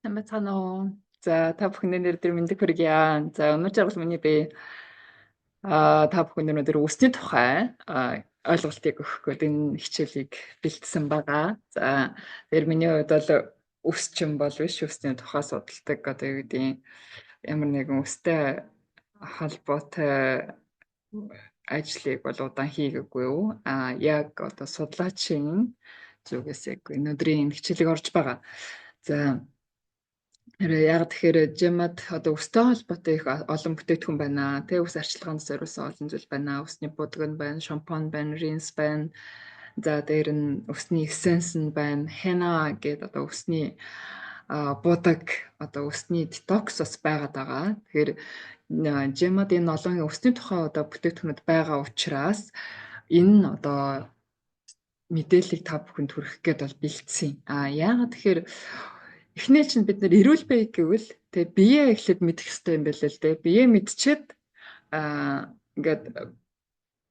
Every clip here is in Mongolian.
Сайн байцгаана уу? За та бүхэнд өнөөдөр мэндийг хүргье. За өнөөдөр жаргал миний би та бүхэнд өнөөдөр үсний тухай ойлголтыг өгөх гээд энэ хичээлийг бэлдсэн байгаа. За тэр миний хувьд бол үс чинь бол биш үсний тухай судалдаг одоо юу гэдгийг ямар нэгэн үстэй холбоотой ажлыг бол удаан хийгээгүй юу? Яг одоо судлаачийн зүгээс яг өнөөдрийн энэ хичээлийг орж байгаа. За яг тэгэхээр жимад одоо өстэй холбоотой их олон бүтээгдэхүүн байна. Тэ ус арчилгаанд зориулсан олон зүйл байна. Усны будган байна, шампунь байна, ринс байна. За дээр нь усны эссенс нь байна. Хена гэдэг одоо усны будаг, одоо усны детокс бас байгаад байгаа. Тэгэхээр жимад энэ олон усны тухай одоо бүтээгдэхүүнүүд байгаа учраас энэ нь одоо мэдээллийг та бүхэнд хүргэх гээд бол бэлдсэн. Яагаад тэгэхээр эхнээ чинь бид нэр эрүүл бай гэвэл тэгээ биеэ эхлээд мэдэх хэрэгтэй юм байна л дээ. Биеэ мэдчихэд ингээд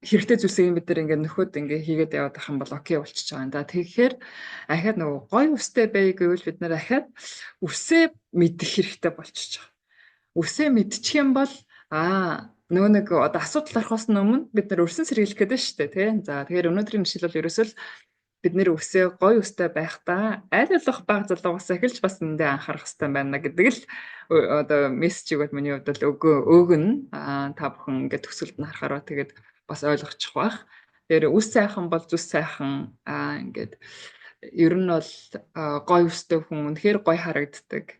хэрэгтэй зүйлсийг бид нар ингээд нөхөд ингээд хийгээд яваад ах юм бол окей болчихж байгаа юм да. Тэгэхээр ахаад нөгөө гой үстэй бай гэвэл бид нар ахаад үсээ мэдэх хэрэгтэй болчихж байгаа. Үсээ мэдчих юм бол нөгөө нэг одоо асуудал орохоос өмнө бид нар өрсөн сэргийлэх гэдэг шүү дээ тий. За тэгэхээр өнөөдрийн жишээл бол ерөөсөө бид нэр үсээ гоё үстэй байхдаа аль болох бага залуугаас эхэлж бас эндээ анхаарах хэрэгтэй байна гэдэг л одоо мессежийг бол миний хувьд бол өгнө. Та бүхэн ингээд төсөлд нь харахаараа тэгээд бас ойлгочих бах. Тэгэхээр үс сайхан бол зүс сайхан ингээд ер нь бол гоё үстэй хүн үнэхээр гоё харагддаг.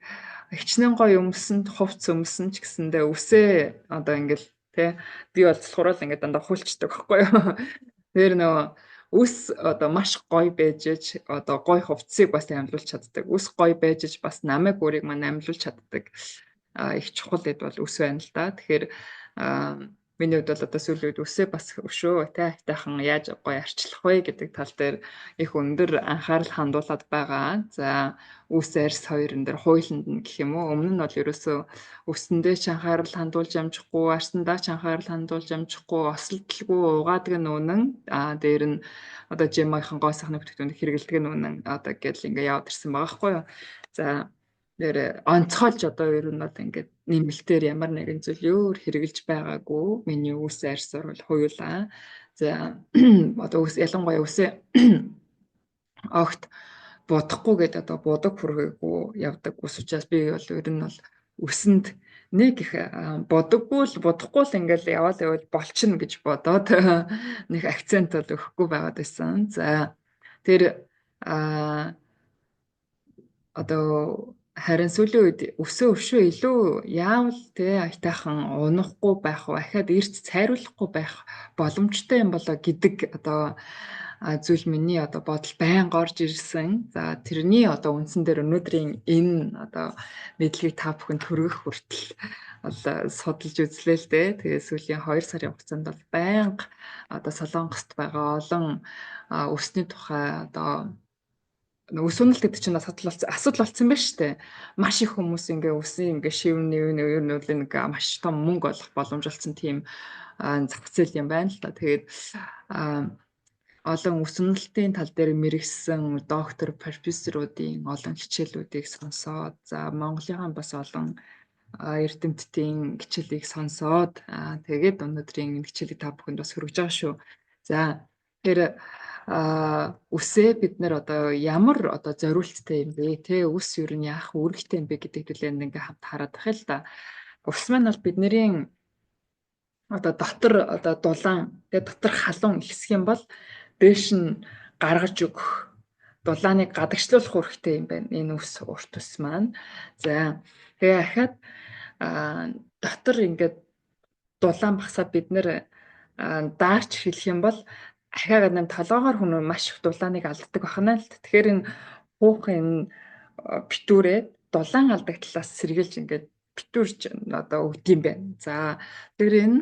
Хичнээн гоё өмсөнд хувц өмсөн ч гэсэндээ үсээ одоо ингээд тий би бол цулхуурал ингээд дандаа хуульчдаг байхгүй юу. Тэр нөгөө үс одоо маш гоё байж одоо гоё хувцсыг бас амлуулж чаддаг. Үс гоё байж бас намайг өөрийг маань амлуулж чаддаг. Их чухал хэд бол үс байна л да. Тэгэхээр миний хувьд бол одоо сүүлийн үед үсээ бас өшөө тайхан яаж гоё арчлах вэ гэдэг тал дээр их өндөр анхаарал хандуулад байгаа. За үс арьс хоёрын дээр хуйланд нь гэх юм уу. Өмнө нь бол ерөөсөө үсэндээ ч анхаарал хандуулж амжихгүй, арсандаа ч анхаарал хандуулж амжихгүй, осолдолгүй угаадаг нь үнэн. Дээр нь одоо жимийнхэн гоо сайхны бүтээгдэхүүнд хэрэгэлдэг нь үнэн. Одоо гэдэл ингээ яваад ирсэн байгаа хгүй юу. За нэр онцгойлж одоо ер нь бол ингээд нэмэлтээр ямар нэгэн зүйл өөр хэрэгжилж байгаагүй. Миний үс арьсаар бол хуйлаа. За одоо үс ялангуяа үсээ огт бодохгүй гэдэг одоо будаг хүргээгүй явдаг ус учраас би бол ер нь бол үсэнд нэг их бодохгүй л ингээл яваал явал болчихно гэж бодоод нэг акцент бол өгөхгүй байгаад байсан. За тэр одоо харин сүүлийн үед өсөө өвшөө илүү яавал те айтайхан унахгүй байх уу ахаад эрт цайруулахгүй байх боломжтой юм болоо гэдэг одоо зүйл миний одоо бодол байнга орж ирсэн. За тэрний одоо үндсэн дээр өнөөдрийн энэ одоо мэдлэгийг та бүхэнд хүргэх хүртэл бол судалж үзлээ л дээ. Тэгээ сүүлийн 2 сарын хугацаанд бол байнга одоо Солонгост байгаа олон өсний тухай одоо өс үнэлт гэдэг чинь асуудал болсон байна шүү дээ. Маш их хүмүүс ингээ өсний ингээ шивнэ ер нь нэг маш том мөнгө олох боломж олсон тийм зах зээл юм байна л да. Тэгээд олон өс үнэлтийн тал дээр мэрэгсэн доктор, профессоруудын олон хичээлүүдийг сонсоод за Монголынхаа бас олон эрдэмтдийн хичээлийг сонсоод тэгээд өнөөдрийн энэ хичээлийг та бүхэнд бас хүргэж байгаа шүү. За тэгэхээр үсээ бид нар одоо ямар одоо зориулттай юм бэ те үс ер нь яах үүрэгтэй юм бэ гэдэг зүйлээр ингээ хамт хараад байх л да. Ус маань бол бидний одоо дотор одоо дулаан тэгээ дотор халуун ихсэх юм бол дээш нь гаргаж өгөх дулааныг гадагшлуулах үүрэгтэй юм байна. Энэ үс урт ус маань. За тэгээ ахаад дотор ингээд дулаан багсаад бид нэр даарч хэлэх юм бол ахиагаад нэм толгоогоор хүн маш их дулааныг алддаг байна л. Тэгэхээр энэ хуухын битүүрээ дулаан алдаг талаас сэргийлж ингээд битүүрч одоо өгд юм байна. За тэр энэ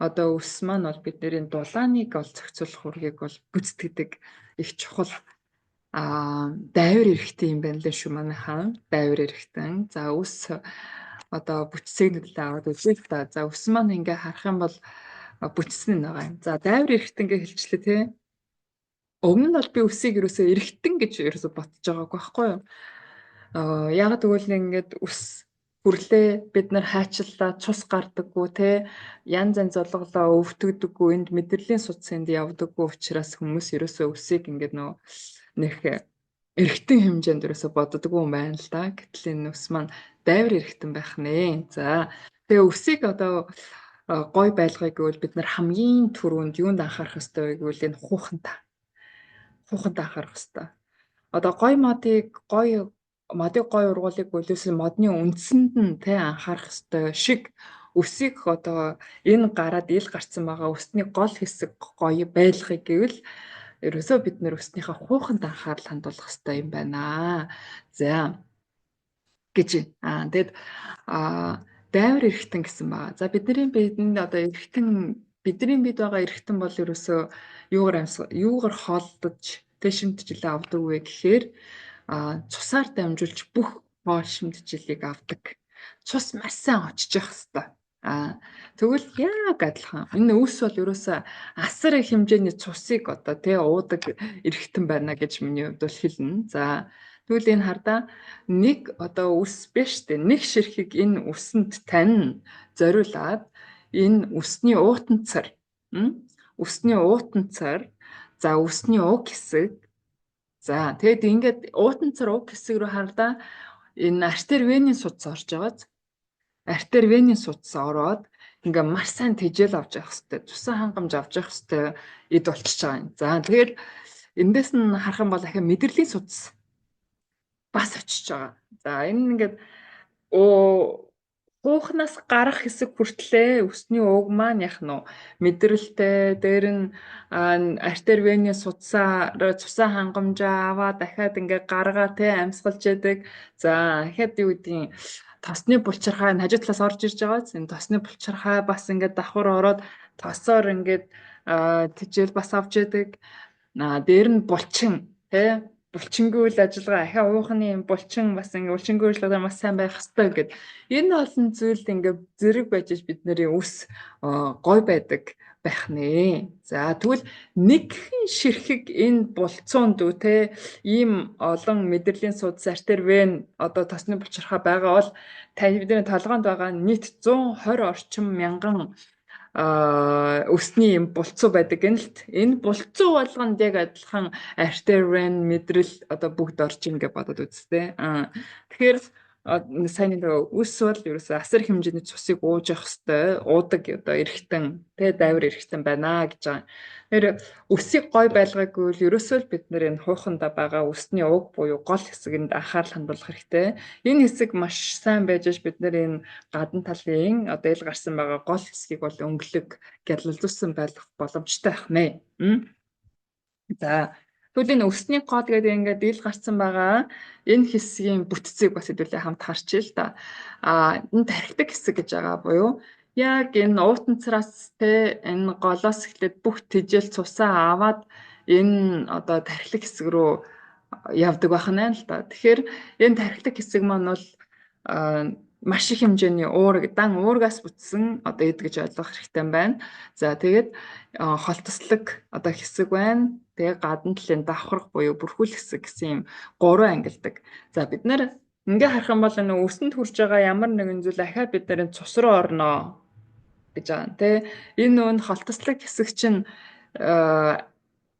одоо үс маань бол бидний дулааныг ол зохицуулах үргийг бол гүйцэтгэдэг их чухал дайвар эрэхтэй юм байна лээ шүү манайхаа. Дайвар эрэхтэн. За үс одоо бүтцийг нөлөө аваад үзэх та. За үс маань ингээ харах юм бол бүтцэн нь байгаа юм. За дайвар эрэхтэн гэж хэлчлээ тий. Өмнө нь бол би үсийг ерөөсөө эрэхтэн гэж ерөөсөө ботж байгаагүй байхгүй юу? Яг тэгвэл ингээд ус хүрлээ бид нар хайчлаа цус гардаггүй те янз янз олголоо өвтгдөггүй энд мэдрэлийн судсанд явдаггүй учраас хүмүүс ерөөсөө усыг ингээд нэг эргэтэн хэмжээнд ерөөсөө боддоггүй юм байна л да. Гэтэл энэ ус маань дайвар эргэтэн байх нэ. За тэгээ усыг одоо гой байлгыг гэвэл бид нар хамгийн түрүүнд юунд анхаарах ёстой вэ гэвэл энэ хууханд анхаарах ёстой. Одоо модыг гой ургуулыг бүлээсэн модны үндсэнд нь тэ анхаарах ёстой шиг үсийг одоо энэ гараад ил гарцсан байгаа үсний гол хэсэг гоё байлгыг гэвэл ерөөсөө бид нэр үснийхээ хууханд анхаарал хандуулах ёстой юм байна. За гэж байна. Тэгэд дайвар эргэтэн гэсэн байна. За бидний бидэнд одоо бидний бид байгаа эргэтэн бол ерөөсөө юугаар хоолдож тэг шимтжилээ авдаг вэ гэхээр цусаар дамжуулж бүх хоол шимтжилийг авдаг. Цус маш сайн очиж явах хэвээр. Тэгвэл яг адилхан. Энэ ус бол ерөөсөө асар их хэмжээний цусыг одоо тий уудаг эргэтэн байна гэж миний хувьд бол хэлнэ. За тэгвэл энэ хардаа нэг одоо ус биш тий нэг ширхэг энэ усанд тань зориулаад энэ усны уутанцар за усны уг хэсэг за тэгэд ингээд уутанцар уг хэсэг рүү хардаа энэ артер венийн судас орж байгааз артер венийн судас ороод ингээ маш сайн тэжээл авч явах хэвээр цусан хангамж авч явах хэвээр эд болчихж байгаа юм. За тэгэхээр эндээс нь харах юм бол ахаа мэдрэлийн судас бас очиж байгаа. За энэ ингээд хуухнаас гарах хэсэг хүртлээ өсний уг маань яах нь мэдрэлтэй дээр нь артер венийн судасаар цусан хангамжаа аваа дахиад ингээ гаргаа тэ амьсгалж яадаг. За дахиад юу гэдгийг тосны булчирхай нь хажуу талаас орж ирж байгаа. Энэ тосны булчирхай бас ингээд давхар ороод тосоор ингээд тэжээл бас авч яадаг. Дээр нь булчин тэ булчингүй үйл ажиллагаа ахаа уухны булчин бас ингээ булчингүй үйл ажиллагаа маш сайн байх хэрэгтэй гэдэг. Энэ олон зүйлд ингээ зэрэг байж бид нарын ус гой байдаг байх нэ. За тэгвэл нэг ширхэг энэ булцуунд үү те ийм олон мэдрэлийн судас артер вен одоо тосны булчирхай байгаа бол бидний толгоонд байгаа нийт 120 орчим мянган өсний юм булцуу байдаг гэнэ л энэ булцуу болгонд яг адилхан артер вен мэдрэл одоо бүгд орж ингээ бодод үзтээ. Тэгэхээр сайн нэг ус бол ерөөсөө асар хэмжээний цусыг ууж явах хэвээр уудаг одоо эргэтэн тэ дайвар эргэтэн байна гэж байгаа. Тэгэхээр өсийг гой байлгаагүй л ерөөсөө бид нэр энэ хууханда байгаа өсний уг буюу гол хэсэгэнд анхаарал хандуулах хэрэгтэй. Энэ хэсэг маш сайн байж бид нэр энэ гадна талын одоо ил гарсан байгаа гол хэсгийг бол өнгөлөг гялалзуулсан байх боломжтой байх нэ. За тэгвэл энэ өсний код гэдэг ингээд ил гарсан байгаа энэ хэсгийн бүтцийг бас хэдүүлээ хамт харчих л да. Энэ тархитаг хэсэг гэж байгаа буюу яг энэ уутанцраас те энэ голоос эхлээд бүх тэжээл цусаа аваад энэ одоо тархилаг хэсэг рүү явдаг байна л да. Тэгэхээр энэ тархилаг хэсэг маань бол маш их хэмжээний уургаас бүтсэн одоо эд гэж ойлгох хэрэгтэй байна. За тэгээд холтослог одоо хэсэг байна. Тэгээ гадна талын давхарх буюу бүрхүүл хэсэг гэсэн юм 3 ангилдаг. За бид нар ингээ харах юм бол энэ өсөнд хүрж байгаа ямар нэгэн зүйл ахаа бид нарын цус руу орноо гэж байгаа. Тэ энэ нүүн холтослог хэсэг чинь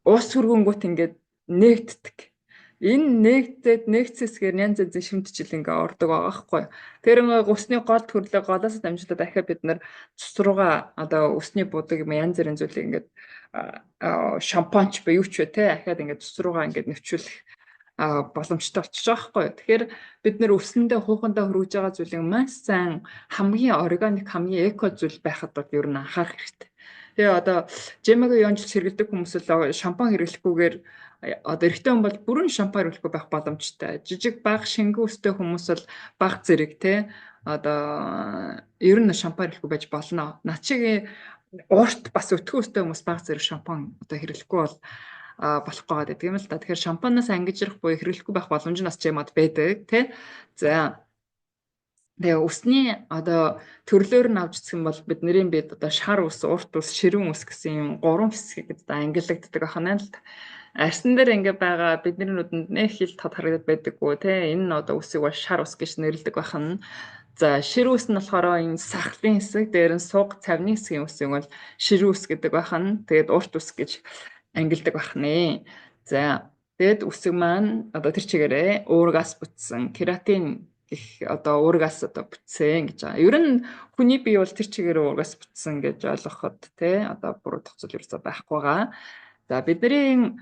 уус хүргэнгүүт ингээд нээгддэг. Энэ нэгцэсгээр янз янзын шимтжил ингээ ордог байгаа байхгүй. Тэр өсний гол төрлөө голоос дамжуулаад дахиад бид нар цус руугаа одоо өсний будаг юм янз бүрийн зүйлийг ингээд шампанч ба юу ч вэ те дахиад ингээд цус руугаа ингээд нэвчүүлэх боломжтой болчихж байгаа байхгүй. Тэгэхээр бид нэр өсөндөө хуухандаа хөргөж байгаа зүйлийг маш сайн хамгийн органик хамгийн эко зүйл байхад бол ер нь анхаарах хэрэгтэй. Тэгээ одоо жимэго ёнж хэрэглэдэг хүмүүс л шампан хэрэглэхгүйгээр одоо эрэгтэй хүн бол бүрэн шампан хэрэглэхгүй байх боломжтой. Жижиг бага шингэн өстэй хүмүүс бол бага зэрэг те одоо ер нь шампан хэрэглэхгүй байж болно. Начиг уурт бас өтгөө өстэй хүмүүс бага зэрэг шампан одоо хэрэглэхгүй бол болохгүй байгаа гэдэг юм л да. Тэгэхээр шампанаас ангиж ирэх буюу хэрэглэхгүй байх боломж нь бас чимэд байдаг те. За тэгээ өсний одоо төрлөөр нь авч үзэх юм бол бидний бид одоо шар ус, урт ус, ширүүн ус гэсэн юм 3 хэсгийг одоо ангиллагддаг байна л да. арсан дээр ингээ байгаа бидний нүдэнд нэг хил тод харагдаад байдаггүй те энэ одоо үсийг бол шар ус гэж нэрлэдэг бахан. За шир ус нь болохоор энэ сахлын хэсэг дээр нь суг цавны хэсгийн үсийг бол шир ус гэдэг бахан. Тэгээд урт ус гэж ангилдаг бахнэ. За тэгээд үсэг маань одоо тэр чигээрээ уургаас бүтсэн кератин гэх одоо уургаас одоо бүтсэн гэж байгаа. Ер нь хүний бие бол тэр чигээрээ уургаас бүтсэн гэж ойлгоход те одоо буруу тохиолдол ерөөсөй байхгүй байгаа. За бидний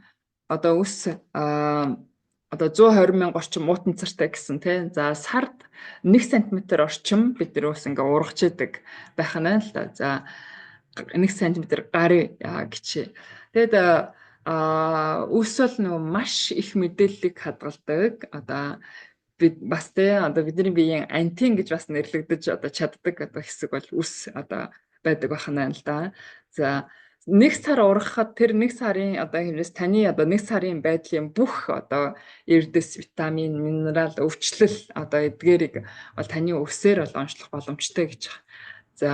одоо үс одоо 120 мянга орчим уутанцартай гэсэн тий. За сард 1 см орчим бид нар ус ингээ ургаж идэг байх нь л да. За 1 см гарын гिच. Тэгэд үс бол нөгөө маш их мэдээллийг хадгалдаг. Одоо бид бас тий одоо бидний биеийн антин гэж бас нэрлэгдэж одоо чаддаг одоо хэсэг бол үс одоо байдаг байна л да. За 1 сар ургахад тэр 1 сарын одоо хэмнээс таны одоо 1 сарын байдлын бүх одоо эрдэс, витамин, минерал, өвчлөл одоо эдгээрийг бол таны үсээр бол онцлох боломжтой гэж байна. За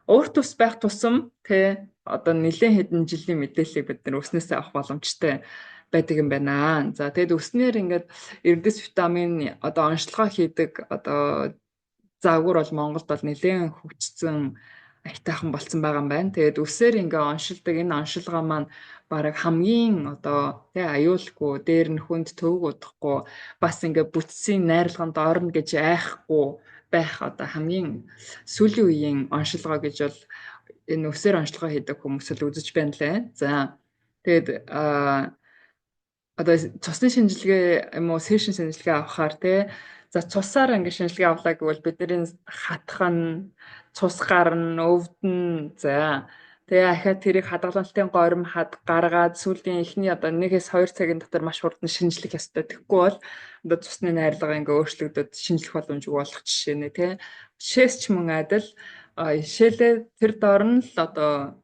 урт ус байх тусам тэ одоо нэлээд хэдэн жилийн мэдээллийг бид нар үснээсээ авах боломжтой байдаг юм байна. За тэгэд үснээр ингээд эрдэс, витамин одоо онцлогоо хийдэг одоо загвар бол Монголд бол нэлээд хөгжсөн айтайхан болсон байгаа юм байна. Тэгээд үсээр ингээ оншилдаг энэ оншилгоо маань бараг хамгийн одоо тий аюулгүй дээр нь хүнд төвөг удахгүй бас ингээ бүтцийн найрлаганд орно гэж айхгүй байх одоо хамгийн сүүлийн үеийн оншилгоо гэж бол энэ үсээр оншилгоо хийдэг хүмүүс л үзэж байна лээ. За тэгээд одоо цусны шинжилгээ юм уу сешн шинжилгээ авахаар тий за цусаар ингээ шинжилгээ авлаа гэвэл бидний хатхан цус гарна, өвдөн. За тэгээ ахаад тэрийг хадгалалтын горим гаргаад сүүлийн эхний одоо 1-2 цагийн дотор маш хурдан шинжлэх ёстой. Тэгэхгүй бол одоо цусны найрлага ингээ өөрчлөгдөд шинжлэх боломжгүй болох жишээ нэ тий. Жишээс ч мөн адил жишээлээ тэр доор нь л одоо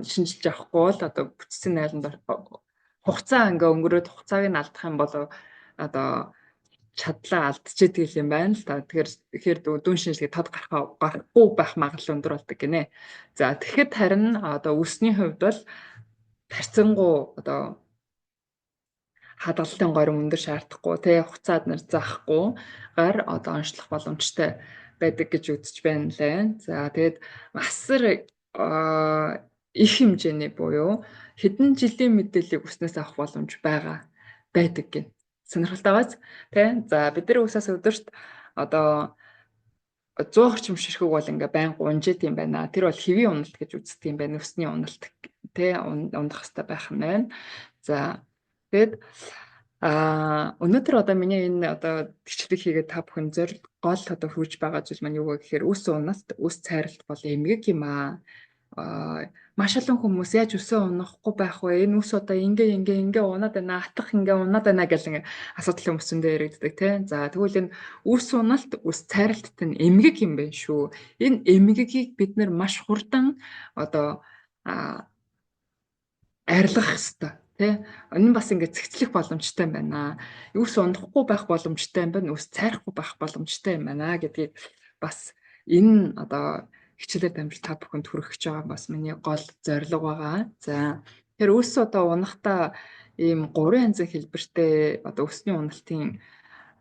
шинжилж авахгүй бол одоо бүтцийн найланд хугацаа ингээ өнгөрөөд хугацааг нь алдах юм бол одоо чадлаа алдчихэдэг юм байна л та. Тэгэхээр дүн шинжилгээ тод гарахгүй байх магадлал өндөр болдог гинэ. За тэгэхэд харин одоо үсний хувьд бол тарцсангуу одоо хадгалалтын горим өндөр шаардахгүй тий хугацаад нар заахгүй гар одоо онцлох боломжтой байдаг гэж үзэж байна лээ. За тэгээд асар их хэмжээний буюу хэдэн жилийн мэдээллийг үснээс авах боломж байдаг гин. Сонирхолтой байгааз тий. За бидний үсээс өдөрт одоо 100 орчим ширхэг бол ингээ байнга унжид юм байна. Тэр бол хэвийн уналт гэж үздэг юм байна. Үсний уналт тий ундах хэрэгтэй байх нь байна. За тэгэд өнөөдөр одоо миний энэ одоо гिचлэг хийгээд та бүхэн зорилт гол одоо хүрж байгаа зүйл маань юу вэ гэхээр үс уналт, үс цайралт бол эмгэг юм аа. Маш олон хүмүүс яаж үсээ унахгүй байх вэ? Энэ үс одоо ингээ унаад байна, атах ингээ унаад байна гэл ингээ асуудал хүмүүсэндээ яригддаг тий. За тэгвэл энэ үс уналт, үс цайралтт нь эмгэг юм байна шүү. Энэ эмгэгийг бид нэр маш хурдан одоо арилгах ёстой тий. Энэ бас ингээ цэгцлэх боломжтой юм байна. Үс унахгүй байх боломжтой юм байна. Үс цайрахгүй байх боломжтой юм байна гэдгийг бас энэ одоо хичээлээр дамжуулан та бүхэнд хүргэж байгаа бас миний гол зорилго байгаа. За тэр үс одоо унахта ийм 3 янзын хэлбэртэй одоо үсний уналтын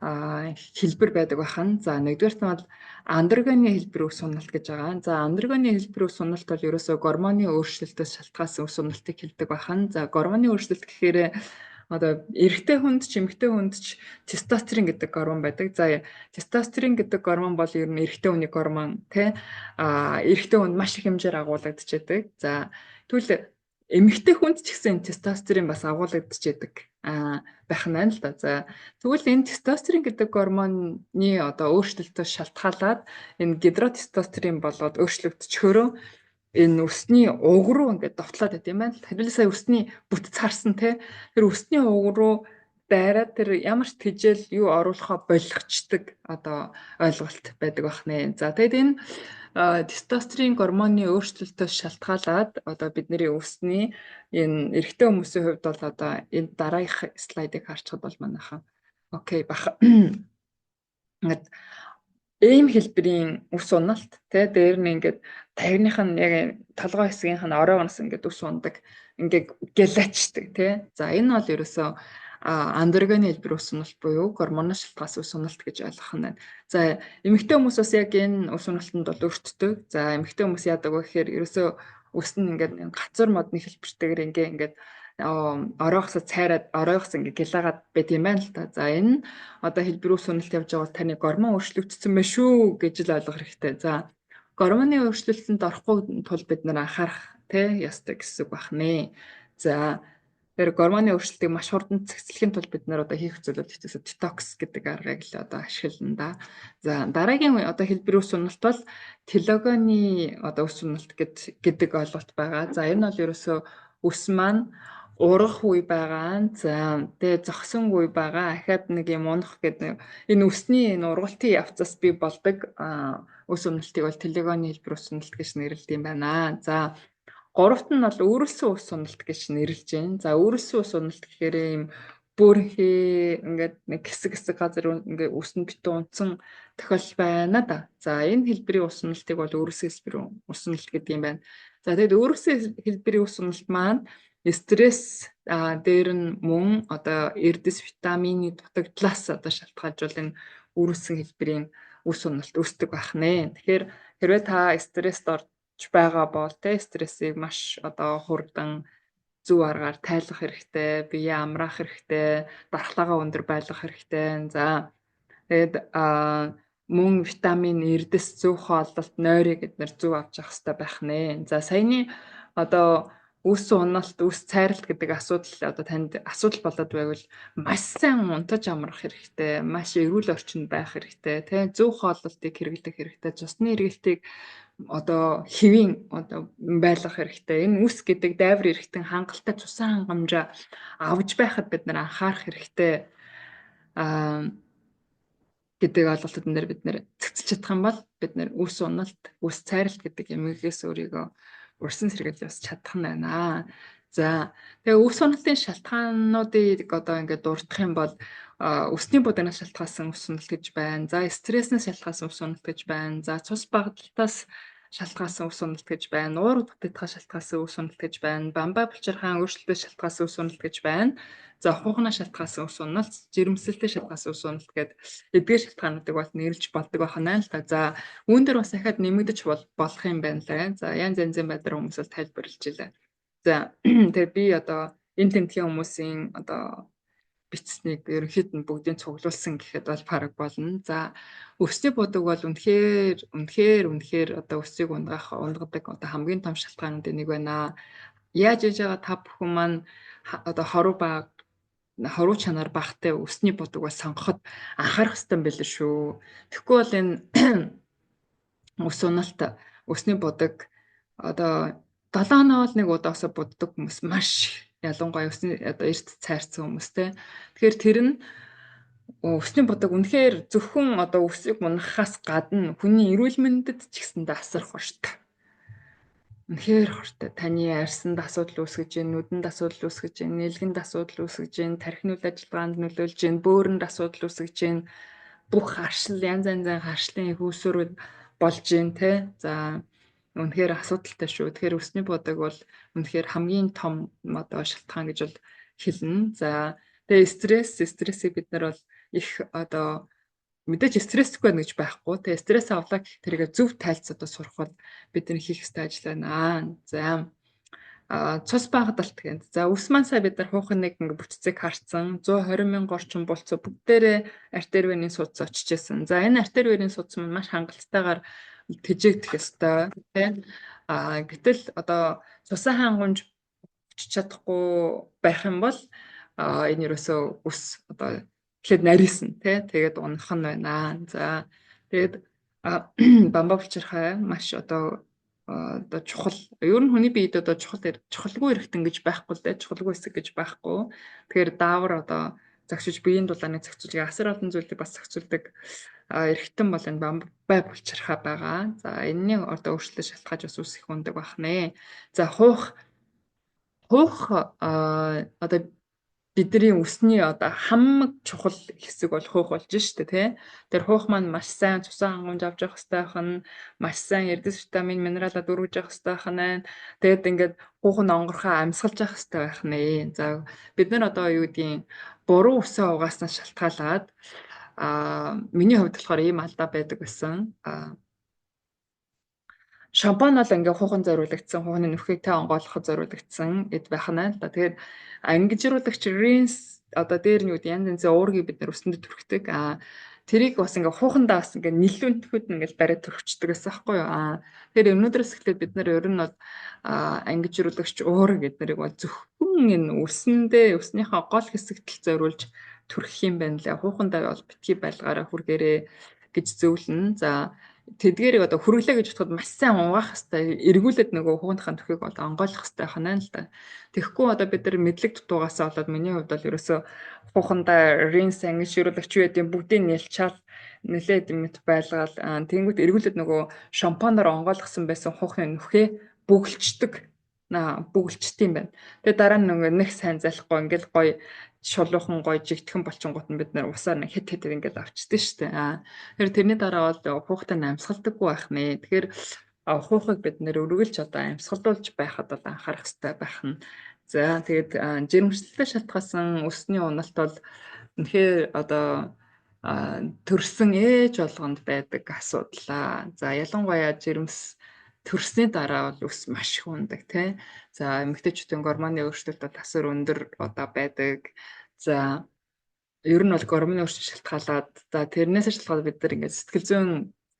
хэлбэр байдаг бахан. За нэгдүгээрт нь бол андрогены хэлбэр үс уналт гэж байгаа. За андрогены хэлбэр үс уналт бол ерөөсөө гормоны өөрчлөлтөөс шалтгаалсан үс уналтыг хэлдэг бахан. За гормоны өөрчлөлт гэхээр одоо эрэгтэй хүнд ч эмэгтэй хүнд ч тестостерон гэдэг гормон байдаг. За тестостерон гэдэг гормон бол ер нь эрэгтэй хүний гормон тий. Эрэгтэй хүнд маш их хэмжээр агуулгадчихэдэг. За тэгвэл эмэгтэй хүнд ч гэсэн тестостерон бас агуулгадчихэдэг байх нь л да. За тэгвэл энэ тестостерон гэдэг гормоны одоо өөрчлөлтөөс шалтгаалаад энэ гидротестостерон болоод өөрчлөгдчихөөрөө энэ үсний уг руу ингээд довтлоод байт юм байна. Тэрнээс сая үсний бүтц харсан те. Тэр үсний уг руу дайраад тэр ямар ч тэжээл юу оруулахаа болгочдөг одоо ойлголт байдаг бахнэ. За тэгэд энэ тестостерон гормоны өөрчлөлтөөс шалтгаалаад одоо бидний үсний энэ эрэгтэй хүмүүсийн хувьд бол одоо энэ дараагийнх слайдыг харчихад бол манайхан окей бах. Ингээд ийм хэлбэрийн үс уналт тий дээр нь ингээд тагных нь яг толгой хэсгийнх нь ороогоос ингээд үс ундаг ингээ гэлачдаг тий. За энэ бол ерөөсөө андрогены хэлбэр ус уналт буюу гормоны шалтгаалсан ус уналт гэж ойлгох нь байна. За эмэгтэй хүмүүс бас яг энэ ус уналтанд бол өртдөг. За эмэгтэй хүмүүс яадаг вэ гэхээр ерөөсөө ус нь ингээд гацар модны хэлбэртэйгээр ингээд оройгосоо цайраад оройгос ингээ гэлаагаад байт юм байна л та. За энэ одоо хэлбэр ус уналт явж байгаа бол таны гормон өөрчлөгдсөн байна шүү гэж л ойлгох хэрэгтэй. За гормоны өөрчлөлтөнд орохгүй тул бид нар анхаарах ёстой гэсэн үг байна. За тэр гормоны өөрчлөлтийг маш хурдан цэцлэхийн тулд бид нар одоо хийх зүйл бол хэвчээ детокс гэдэг аргыг л одоо ашиглана да. За дараагийн одоо хэлбэр ус уналт бол телогоны одоо ус уналт гэдэг ойлголт байгаа. За энэ бол ерөөсөө ус маань урах үе байгаа. За тэгээ зогсон үе байгаа. Ахаад нэг юм унах гэдэг энэ үсний энэ ургалтын явцаас бий болдог ус уналтыг бол телогоны хэлбэр ус уналт гэж нэрлэдэг юм байна. За гуравт нь бол өөрөлдсөн ус уналт гэж нэрлэж байна. За өөрөлдсөн ус уналт гэхээр ийм бүрхий ингээд нэг хэсэг газар ингээд ус нь битүү унтсан тохиолдол байна да. За энэ хэлбэрийн ус уналтыг бол өөрөлдсөн хэлбэрийн ус уналт гэдэг юм байна. За тэгэд өөрөлдсөн хэлбэрийн ус уналт маань стресс дээр нь мөн одоо эрдэс витамины дутагдлаас одоо шалтгаалжул энэ өөрөлдсөн хэлбэрийн ус уналт үүсдэг байх нэ. Тэгэхээр хэрвээ та стресст орж байгаа бол стрессийг маш одоо хурдан зөв аргаар тайлах хэрэгтэй, биеэ амраах хэрэгтэй, дархлаагаа өндөр байлгах хэрэгтэй. За тэгээд мөн витамин эрдэс зөв хооллолт нойрыг эдгээр зөв авч явах хэрэгтэй байх нэ. За саяны одоо ус уналт, ус цайралт гэдэг асуудал одоо танд асуудал болоод байвал маш сайн унтаж амрах хэрэгтэй, маш эрүүл орчинд байх хэрэгтэй, зөв хооллолтыг хэрэглэх хэрэгтэй, цусны эргэлтийг одоо хэвийн одоо байлгах хэрэгтэй. Энэ үс гэдэг дайвар эрхтэн хангалттай цусан хангамжаа авж байхад бид нар анхаарах хэрэгтэй. Гэдэг ойлголтод бид нэр цэцэлж чадах юм бол бид нэр үс уналт, үс цайралт гэдэг юмгээс өөрийгөө урьсан сэргийлж бас чадах нь байна. За тэгээ үс уналтын шалтгаануудыг одоо ингээд дурдах юм бол өсний будагнаас шалтгаалсан ус уналт гэж байна. За стресснээс шалтгаалсан ус уналт гэж байна. За цус багталтаас шалтгаалсан ус уналт гэж байна. Уур дутагдхаас шалтгаалсан ус уналт гэж байна. Бамбай булчирхаан өөрчлөлтөөс шалтгаалсан ус уналт гэж байна. За хуухнаас шалтгаалсан ус уналт, жирэмслэлтэй шалтгаалсан ус уналт гэдэг эдгээр шалтгаануудыг бол нэрлэж болдог байна л та. За үүн дээр бас дахиад нэмэгдэж болох юм байна лээ. За янз янзын байдлаар хүмүүс бол тайлбарлаж илээ. За тэгээ би одоо энэ тэмдгийн хүмүүсийн одоо бичснийг ерөнхийд нь бүгдийг цуглуулсан гэхэд бол параг болно. За өсний будаг бол үнэхээр одоо өсийг унгадаг одоо хамгийн том шалтгаануудын нэг байна. Яаж яж байгаа та бүхэн маань одоо хоруу чанар багтай өсний будаг бол сонгоход анхаарах хэрэгтэй байл шүү. Тэгэхгүй бол энэ ус уналт, өсний будаг одоо 7 хоног бол нэг удаасаа буддаг хүмүүс маш ялангуяа өсний одоо эрт цайрцсан хүмүүстэй. Тэгэхээр тэр нь өсний будаг үнэхээр зөвхөн одоо өсийг унахаас гадна хүний эрүүл мэндэд ч гэсэндээ асар хортой. Үнэхээр хортой. Таны арьсанд асуудал үүсгэж гин, нүдэнд асуудал үүсгэж гин, нэлгэнд асуудал үүсгэж гин, тархины үйл ажиллагаанд нөлөөлж гин, бөөрөнд асуудал үүсгэж гин, бүх харшил янз янзын харшлын хөөсөр болж гин те. За үнэхээр асуудалтай шүү. Тэгэхээр өсний будаг бол үнэхээр хамгийн том одоо шалтгаан гэж бол хэлнэ. За тэгээ стрессийг бид нар бол их одоо мэдээж стрессгүй гэж байхгүй. Тэгээ стресс авлаа гэх тэргээ зөв тайлцаад сурах бол бидний хийх ёстой ажил байна. За цус багталт гэнт. За ус маань сая бид нар хуухын нэг бүтцийг харцсан 120 мянга орчим болцоо бүгдээрээ артерийн судас очиж исэн. За энэ артерийн судас маань маш хангалттайгаар тэжээгдэх ёстой тийм. Гэтэл одоо цусан хангамж очиж чадахгүй байх юм бол энэ ерөөсөө ус одоо тэгэхэд нарийнсан тий. Тэгээд унах нь байна. За тэгээд бамбаа булчирхай маш одоо чухал. Ер нь хүний биед одоо чухалгүй эргэтэн гэж байхгүй л дээ. Чухалгүй хэсэг гэж байхгүй. Тэгэхээр даавар одоо загшиж биеийн дулааны зохицуулалтыг асар олон зүйлийг бас зохицуулдаг эргэтэн бол энэ бамбай булчирхай байгаа. За энэний одоо өөрчлөлт шалтгааж бас ус их ундаг байх нэ. За хуух одоо бидний өсний одоо хамаг чухал хэсэг бол хуух болж штэ тий. Тэр хуух маань маш сайн цусан хангамж авч явах хэрэгтэй хэн, маш сайн эрдэс витамин, минералаа дөрвөж явах хэрэгтэй хэн. Тэгэд ингээд хуух нь онгорхоо амьсгалж явах хэрэгтэй байх нэ. За бид нар одоо юу гэдгийг буруу өсөө угааснаас шалтгаалаад миний хувьд болохоор ийм алдаа байдаг байсан. Шампань бол ингээ хуухан зориулагдсан, хуухны нүхийг тэ онгойлгоход зориулагдсан эд байх нь л да. Тэгээд ангижруулагч rinse одоо дээр нь юу гэдэг янз янзын уургийг бид нар өсөндө түрхдэг. Тэрийг бас ингээ хуухандаа бас ингээ нэлүүнтгүүд нь ингээл бариад түрхчдэг гэсэн байхгүй юу. Тэгэхээр өнөөдрөөс эхлээд бид нар ер нь бол ангижруулагч уурыг бид нарыг бол зөвхөн энэ өснийхөө гол хэсэгт л зориулж түрхэх юм байна лээ. Хуухандаа бол битгий байлгаараа хүргээрээ гэж зөвлөнө. За тэдгээрийг одоо хүргэлээ гэж бодоход маш сайн угаах хэрэгтэй. Эргүүлээд нөгөө хугандахын төхийг бол онгойлгох хэрэгтэй байна л да. Тэгэхгүй одоо бид нар мэдлэг дутуугаасаа болоод миний хувьд бол ерөөсөө хухандаа rinse ангижруулагч юу гэдэг бүгдийг нэлчаал нэлээд мэт байлгаал тэнгуут эргүүлээд нөгөө шампанаар онгойлгосон байсан хуухны нүхээ бүгэлчдэг. Бүгэлчт юм байна. Тэгээ дараа нь нөгөө нэг сайн залахгүй ингээл гоё шулуухан гоё жигтгэн болчингууд нь бид нар усаар нэг хэд ингээд авчдээ штэ. Тэгэхээр тэрний дараа бол хуухтай амьсгалдаггүй байх нэ. Тэгэхээр хуухыг бид нэр өргөлж одоо амьсгалдуулж байхад бол анхаарах хэрэгтэй байх нь. За тэгээд жирэмслэлтэй шалтгаалсан өсний уналт бол үнэхээр одоо төрсөн ээж болгонд байдаг асуудал. За ялангуяа жирэмс төрсний дараа бол ус маш их ундаг тий. За эмэгтэйчүүдийн гормоны өөрчлөлт бол асар өндөр одоо байдаг. За ер нь бол гормоны өөрчлөлт шалтгаалаад за тэрнээс шалтгаалаад бид нар ингээд сэтгэл зүйн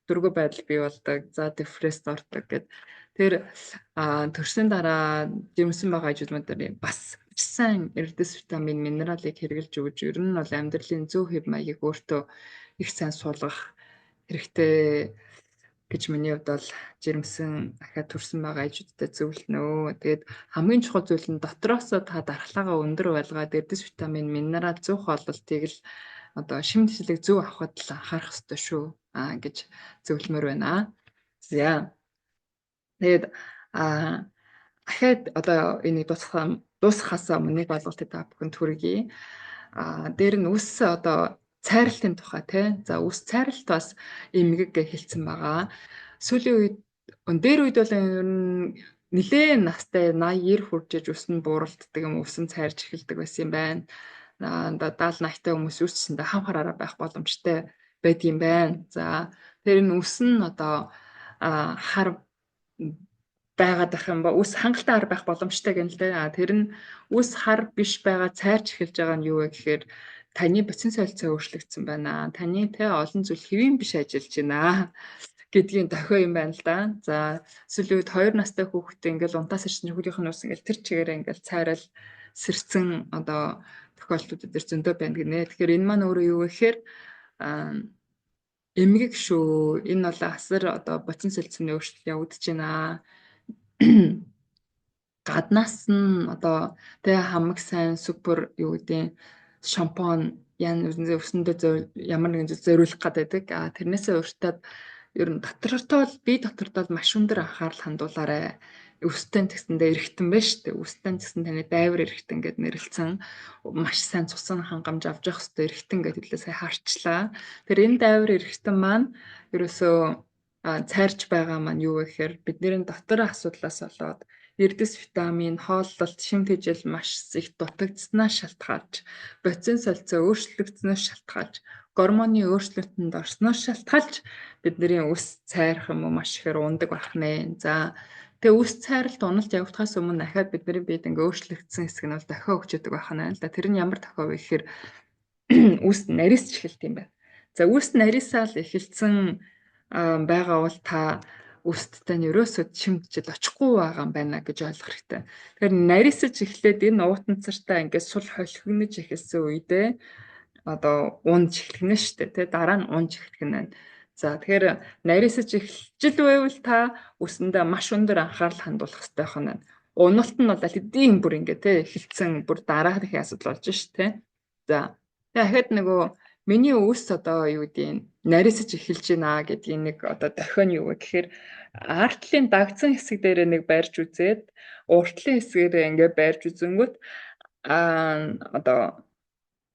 дөрвөө байдал бий болдог. За депресд ордог гэд. Тэр төрсний дараа жирэмсэн байгаа ажлууд нар бас сайн эрдэс витамин, минералыг хэрэглэж өгж ер нь бол амьдралын зөв хэв маягийг өөртөө их сайн суулгах хэрэгтэй гэж миний хувьд бол жирэмсэн ахаад төрсэн байгаа ээжүүдтэй зөвлөнө. Тэгээд хамгийн чухал зүйл нь дотроосоо та дархлаагаа өндөр байлгаад эрдэс витамин, минерал зөв хооллолтыг л одоо шимт хэлэг зөв авахд л анхаарах хэрэгтэй шүү гэж зөвлөмөр байна. За. Тэгээд ахаад одоо энийг дуусгахаас өмнө нэг ойлголтыг та бүхэнд хүргэе. Дээр нь үс одоо цайралтын тухай тий. За үс цайралт бас эмгэг гэж хэлсэн байгаа. Сүүлийн үед дээр үед бол ер нь нэлээд настай 80-90 хүрч иж ус нь бууралддаг юм, ус нь цайрж эхэлдэг байсан юм байна. 70-80 хүмүүс үсчэндээ хам хараараа байх боломжтой байдгийм байна. За тэр энэ ус нь одоо хар байгаад байх юм ба ус хангалттай хар байх боломжтой гэнэ л дээ. Тэр нь ус хар биш байгаа цайрч эхэлж байгаа нь юу вэ гэхээр таны бодис солилцоо өөрчлөгдсөн байна. Таны олон зүйл хэвийн биш ажиллаж байна гэдгийн дохио юм байна л да. За сүүлийн үед 2 настай хүүхдээ ингээл унтаас ирсэн хүүхдийнх нь ус ингээл тэр чигээрээ ингээл цайрал сэрсэн одоо тохиолдлууд дээр зөндөө байна гинэ. Тэгэхээр энэ маань өөрөө юу вэ гэхээр эмгэг шүү. Энэ бол асар одоо бодис солилцооны өөрчлөлт явагдаж байна. Гаднаас нь одоо хамаг сайн супер юу гэдэг шампунь өсөндөө ямар нэгэн зүйл зориулах гэдэг. Тэрнээсээ өөртөө ер нь бие дотортой маш өндөр анхаарал хандуулаарай. Өстэй тэгсэндээ эргэтэн байна шүү дээ. Өстэй тэгсэн таны дайвар эргэтэн гэд нэрлэлсэн маш сайн цусан хангамж авч явах хэрэгтэй эргэтэн гэд хэлээ сая харчлаа. Тэр энэ дайвар эргэтэн маань ерөөсөө цайрч байгаа маань юу вэ гэхээр бидний дотор асуудлаас болоод эрдэс витамин, хооллолт, шимт хижил маш их дутагдсанаас шалтгаалж, бодис солилцоо өөрчлөгдснөөс шалтгаалж, гормоны өөрчлөлтөнд орсноос шалтгаалж бидний үс цайрах юм уу маш ихээр ундаг байх нэ. За тэгээ үс цайралт уналт явагдахаас өмнө дахиад бидний биед ингээ өөрчлөгдсөн хэсэг нь бол дохио өгч яадаг байх нэ. Тэр нь ямар дохио вэ гэхээр үс нарийсч эхэлт юм байна. За үс нарийсаал эхэлсэн байгаа бол та үсттэй нь ерөөсөө шимтжил очихгүй байгаа юм байна гэж ойлгох хэрэгтэй. Тэгэхээр нарийсаж эхлээд энэ уутанцартаа ингээд сул холхигнож эхэлсэн үедээ одоо унж эхлэнэ шүү дээ. Дараа нь унж эхлэх нь. За тэгэхээр нарийсаж эхэлж байвал та үсэндээ маш өндөр анхаарал хандуулах хэрэгтэй байна. Уналт нь бол эдийн бүр ингээд эхэлсэн бүр дараах асуудал болж шүү дээ. За тэгэхэд нөгөө миний үс одоо юу гэдэг нарийсаж эхэлж байна гэдгийг нэг одоо дохио нь юу вэ гэхээр артлын дагцсан хэсэг дээр нэг барьж үзээд уртлын хэсгээр ингээ барьж үзэнгүүт одоо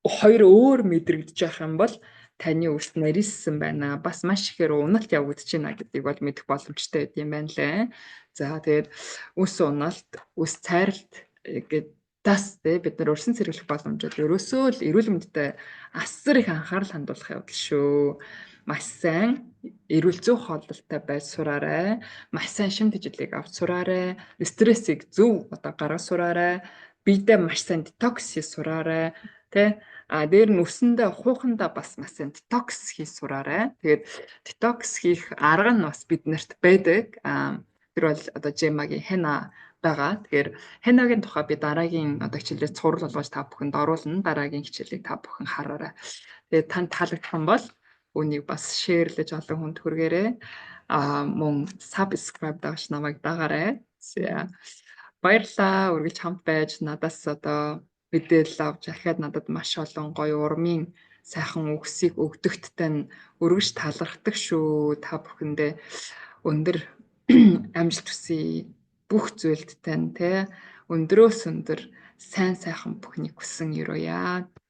хоёр өөр мэдрэгдэж явах юм бол таны үс нарийссан байна. Бас маш ихээр уналт явагдаж байна гэдгийг бол мэдэх боломжтой байд юм байна лээ. За тэгээд үс уналт, үс цайралт гэдээс бид нар өрсөн сэргийлэх боломжууд ерөөсөө л эрүүл мэндэд асар их анхаарал хандуулах явдал шүү. Маш сайн эрүүл зүй хооллолтой байж сураарай. Маш сайн шимт ижилийг авч сураарай. Стрессийг зөв гаргаж сураарай. Биедээ маш сайн детокс хийж сураарай. Тэ дээр нь өсөндөө хуухандаа бас маш сайн детокс хийж сураарай. Тэгээд детокс хийх арга нь бас биднэрт байдаг. Тэр бол одоо Жемагийн хена байгаа. Тэгэхээр хенагийн тухай би дараагийн хичээлээс цуврал болгож та бүхэнд оруулна. Дараагийн хичээлийг та бүхэн хараарай. Тэгээд танд таалагдсан бол үнийг бас шеэрлэж олон хүнд хүргээрэй. Мөн subscribe дагаж намайг дагаарай. Баярлалаа. Үргэлж хамт байж надаас одоо мэдээлэл авч ахаад надад маш олон гоё урмын сайхан үгсийг өгдөгт тань өргөж талархдаг шүү. Та бүхэндээ өндөр амжилт хүсье. Бүх зүйлд тань те өндрөөс өндөр сайн сайхан бүхнийг хүсэн өрөөе.